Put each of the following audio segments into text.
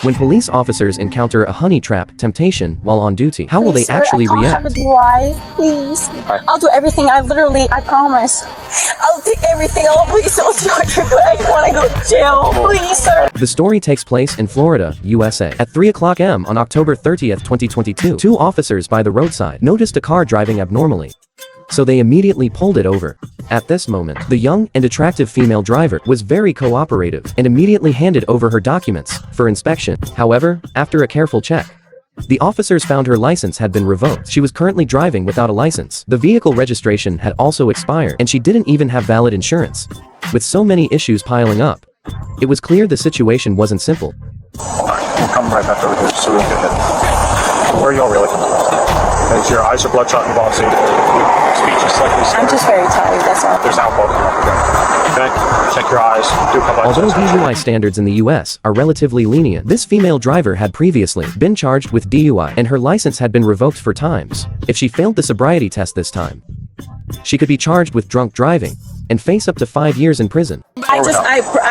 When police officers encounter a honey trap temptation while on duty, how will they actually react? Why? Please. I'll do everything. I promise. I'll take everything. I'll please don't charge me, but I want to go to jail. Please, sir. The story takes place in Florida, USA. At 3:00 a.m. on October 30th, 2022, two officers by the roadside noticed a car driving abnormally. So they immediately pulled it over. At this moment, the young and attractive female driver was very cooperative and immediately handed over her documents for inspection. However, after a careful check, the officers found her license had been revoked. She was currently driving without a license. The vehicle registration had also expired, and she didn't even have valid insurance. With so many issues piling up, it was clear the situation wasn't simple. We'll come right back over here so we can get it. Where are y'all really? As your eyes are bloodshot and glossy. Speech is slightly slurred. I'm just very tired, that's all. There's alcohol coming up again. Okay? Check your eyes. Do a couple Although exercises. DUI standards in the US are relatively lenient, this female driver had previously been charged with DUI and her license had been revoked 4 times. If she failed the sobriety test this time, she could be charged with drunk driving and face up to 5 years in prison. I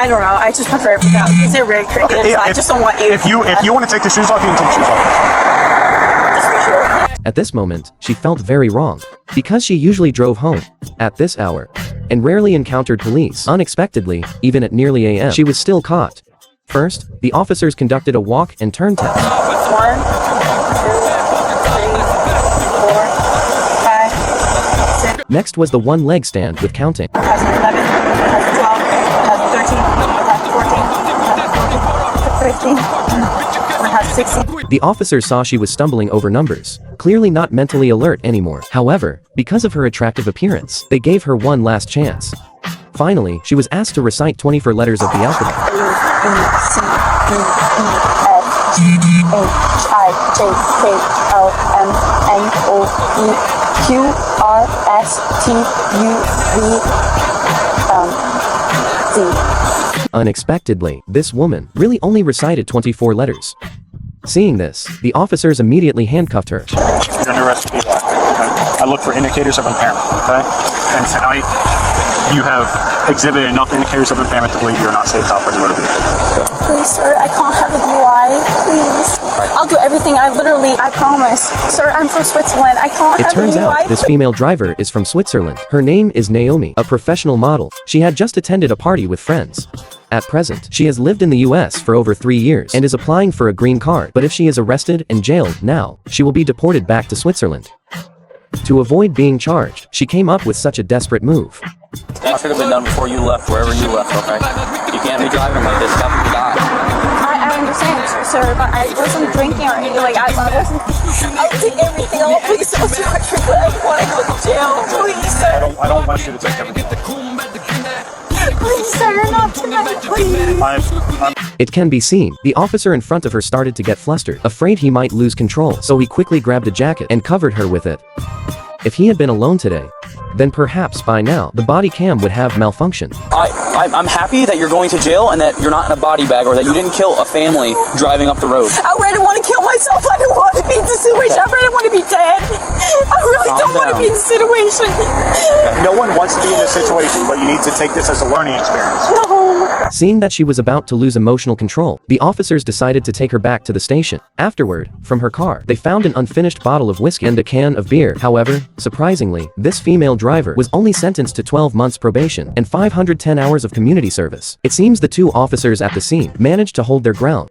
don't know. I just prefer it without. They're very creative. Okay, I just don't want you. If you want to take the shoes off, you can take the shoes off. Just for sure. At this moment, she felt very wrong. Because she usually drove home at this hour and rarely encountered police, unexpectedly, even at nearly AM, she was still caught. First, the officers conducted a walk and turn test. 1, 2, 3, 4, 5, 6. Next was the one-leg stand with counting. It has 11, it has 12, it has 13, it has 14, it has 15, it has 16. The officers saw she was stumbling over numbers, clearly not mentally alert anymore. However, because of her attractive appearance, they gave her one last chance. Finally, she was asked to recite 24 letters of the alphabet. A, B, C, D, E, F, G, H, I, J, K, L, M, N, O, P, Q, R, S, T, U, V, Z. Unexpectedly, this woman really only recited 24 letters. Seeing this, the officers immediately handcuffed her. You're under arrest. Okay? I look for indicators of impairment. Okay? And tonight, you have exhibited enough indicators of impairment to believe you're not safe to operate a motor vehicle. Please, sir, I can't have a DUI. Please. I'll do everything. I promise. Sir, I'm from Switzerland. I can't It have a turns DUI. out, this female driver is from Switzerland. Her name is Naomi, a professional model. She had just attended a party with friends. At present, she has lived in the US for over 3 years and is applying for a green card. But if she is arrested and jailed now, she will be deported back to Switzerland. To avoid being charged, she came up with such a desperate move. That should have been done before you left, wherever you left, okay? You can't be driving like this, stuff you die. I understand, sir, but I wasn't drinking or anything. Like, I wasn't. I'll take everything. Oh, please don't charge me, but I want to go to jail. Please, sir. I don't want you to take everything. Please, sir, not tonight, please. It can be seen, the officer in front of her started to get flustered, afraid he might lose control, so he quickly grabbed a jacket and covered her with it. If he had been alone today, then perhaps by now, the body cam would have malfunctioned. I'm happy that you're going to jail and that you're not in a body bag or that you didn't kill a family driving up the road. I really want to kill myself. I don't want to be in this situation. I really want to be dead. I really don't want to be in this situation. No one wants to be in this situation, but you need to take this as a learning experience. No. Seeing that she was about to lose emotional control, the officers decided to take her back to the station. Afterward, from her car, they found an unfinished bottle of whiskey and a can of beer. However, surprisingly, this female driver was only sentenced to 12 months probation and 510 hours of community service. It seems the two officers at the scene managed to hold their ground.